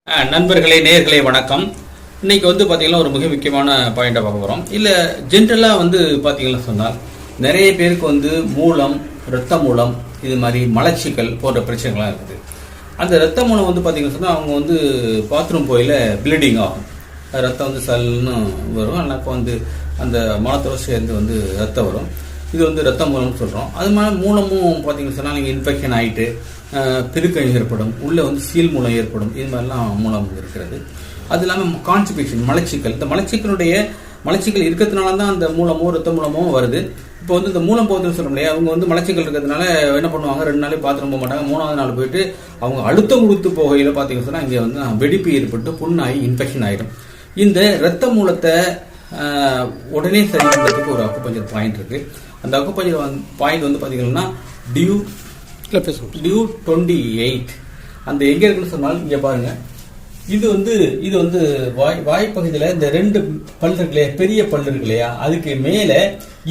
நண்பர்களே, நேயர்களே வணக்கம். இன்னைக்கு பார்த்தீங்கன்னா ஒரு மிக முக்கியமான பாயிண்டை பார்க்க போகிறோம். இல்லை ஜென்ரலாக பார்த்தீங்கன்னா சொன்னால் நிறைய பேருக்கு மூலம், இரத்த மூலம், இது மாதிரி மலச்சிக்கல் போன்ற பிரச்சனைகள்லாம் இருக்குது. அந்த இரத்த மூலம் பார்த்தீங்கன்னா சொன்னால் அவங்க பாத்ரூம் போயில ப்ளீடிங் ஆகும். ரத்தம் சல்லுன்னு வரும். அப்போ அந்த மலத்தோடு சேர்ந்து ரத்தம் வரும். இது ரத்த மூலம்னு சொல்கிறோம். அது மாதிரி மூலமும் பார்த்தீங்கன்னு சொன்னால் நீங்கள் இன்ஃபெக்ஷன் ஆகிட்டு பெருக்கம் ஏற்படும், உள்ளே சீல் மூலம் ஏற்படும். இது மாதிரிலாம் மூலம் இருக்கிறது. அது இல்லாமல் கான்ஸ்டிபேஷன், மலச்சிக்கல். இந்த மலச்சிக்கல் இருக்கிறதுனால தான் அந்த மூலமோ ரத்த மூலமோ வருது. இப்போ இந்த மூலம் போகுதுன்னு சொல்ல முடியாது. அவங்க மலச்சிக்கல் இருக்கிறதுனால என்ன பண்ணுவாங்க, 2 நாளே பாத்ரூம் போக மாட்டாங்க. 3வது நாள் போயிட்டு அவங்க அழுத்தம் கொடுத்து போகையில் பார்த்தீங்கன்னு சொன்னால் இங்கே வெடிப்பு ஏற்பட்டு புண்ணாகி இன்ஃபெக்ஷன் ஆகிடும். இந்த ரத்த மூலத்தை உடனே சரி பண்ணுறதுக்கு ஒரு அக்குபஞ்சர் பாயிண்ட் இருக்கு. அந்த அக்குபஞ்சர் பாயிண்ட் பார்த்தீங்கன்னா டியூ 28. அந்த எங்க இருக்குன்னு சொன்னால் இங்க பாருங்க. இது வாய்ப்பகுதியில் இந்த 2 பல் இருக்கு இல்லையா, பெரிய பல் இருக்கு இல்லையா, அதுக்கு மேல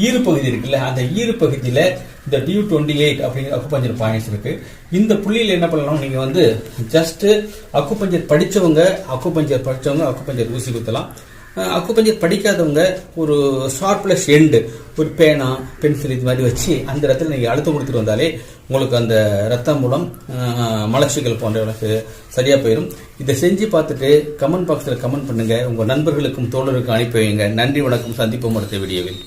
ஈறுப்பகுதி இருக்குல்ல, அந்த ஈறுப்பகுதியில இந்த டியூ 28 அப்படிங்கிற அக்குபஞ்சர் பாயிண்ட்ஸ் இருக்கு. இந்த புள்ளியில் என்ன பண்ணலாம், நீங்க ஜஸ்ட் அக்குபஞ்சர் படிச்சவங்க அக்குபஞ்சர் ஊசி குத்தலாம். அக்குபஞ்சர் படிக்காதவங்க ஒரு ஷார்ப்லெஸ் எண்டு, ஒரு பேனா, பென்சில் இது மாதிரி வச்சு அந்த இடத்துல நீங்கள் அழுத்தம் கொடுத்துட்டு வந்தாலே உங்களுக்கு அந்த ரத்தம் மூலம் மலச்சிக்கல் போன்றவர்களுக்கு சரியாக போயிடும். இதை செஞ்சு பார்த்துட்டு கமெண்ட் பாக்ஸில் கமெண்ட் பண்ணுங்க. உங்கள் நண்பர்களுக்கும் தோழருக்கும் அனுப்பி வைங்க. நன்றி, வணக்கம். சந்திப்போம் அடுத்த வீடியோவில்.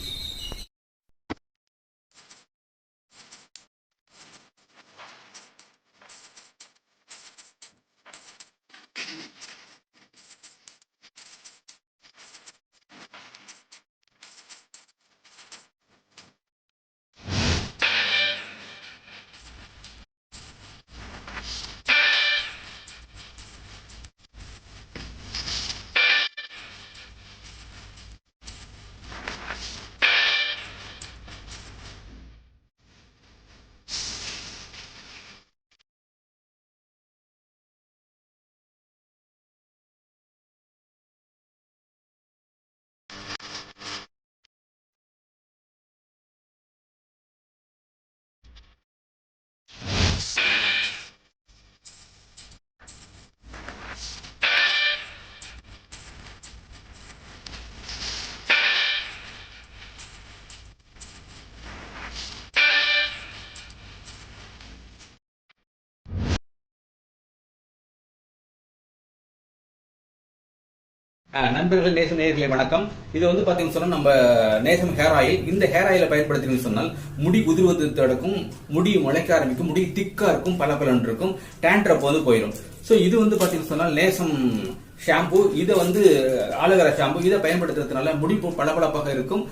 நண்பர்கள், நேயர்களே வணக்கம். இது பாத்தீங்கன்னு சொன்னா நம்ம நேசம் ஹேர் ஆயில். இந்த ஹேர் ஆயிலை பயன்படுத்தினு சொன்னால் முடி உதிர்வது தடுக்கும், முடி முளைக்க ஆரம்பிக்கும், முடி திக்கா இருக்கும், பலபலன் இருக்கும், டேண்ட்ரப் போயிடும். ஸோ இது பாத்தீங்கன்னு சொன்னால் நேசம் ஷாம்பு. இதை ஆலோவேரா ஷாம்பு. இதை பயன்படுத்துறதுனால முடி பளபளப்பாக இருக்கும்,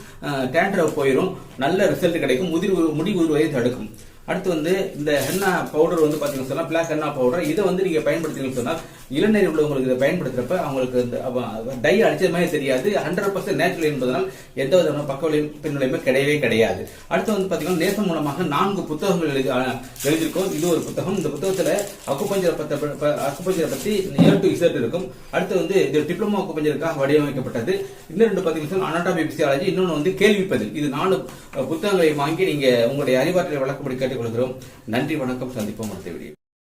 டேண்ட்ரப் போயிடும், நல்ல ரிசல்ட் கிடைக்கும், முடி உதிர்வதை தடுக்கும். அடுத்து இந்த ஹென்னா பவுடர் பாத்தீங்கன்னு சொன்னா பிளாக் ஹென்னா பவுடர். இதை நீங்க பயன்படுத்தீங்கன்னு சொன்னா இளநீர் உள்ளவங்களுக்கு இதை பயன்படுத்துறப்ப அவங்களுக்கு டை அடிச்சது மாதிரி தெரியாது. 100% நேச்சுரல் என்பதனால் எந்த விதமான பக்க பின்விளைவுமே கிடையவே கிடையாது. அடுத்து பாத்தீங்கன்னா நேசம் மூலமாக 4 புத்தகங்கள் எழுதியிருக்கோம். இது ஒரு புத்தகம். இந்த புத்தகத்துல அக்குபஞ்சரை பத்தி A to Z இருக்கும். அடுத்து இது டிப்ளமோ அக்குபஞ்சருக்காக வடிவமைக்கப்பட்டது. இன்னும் 2 பாத்தீங்கன்னா அனாட்டமி பிசியாலஜி, இன்னொன்னு கேள்விப்பதில். இது 4 புத்தகங்களை வாங்கி நீங்க உங்களுடைய அறிவாற்றலை வழக்கப்படி கேட்டுக்கொள்கிறோம். நன்றி, வணக்கம். சந்திப்போம் அடுத்த வீடியோ.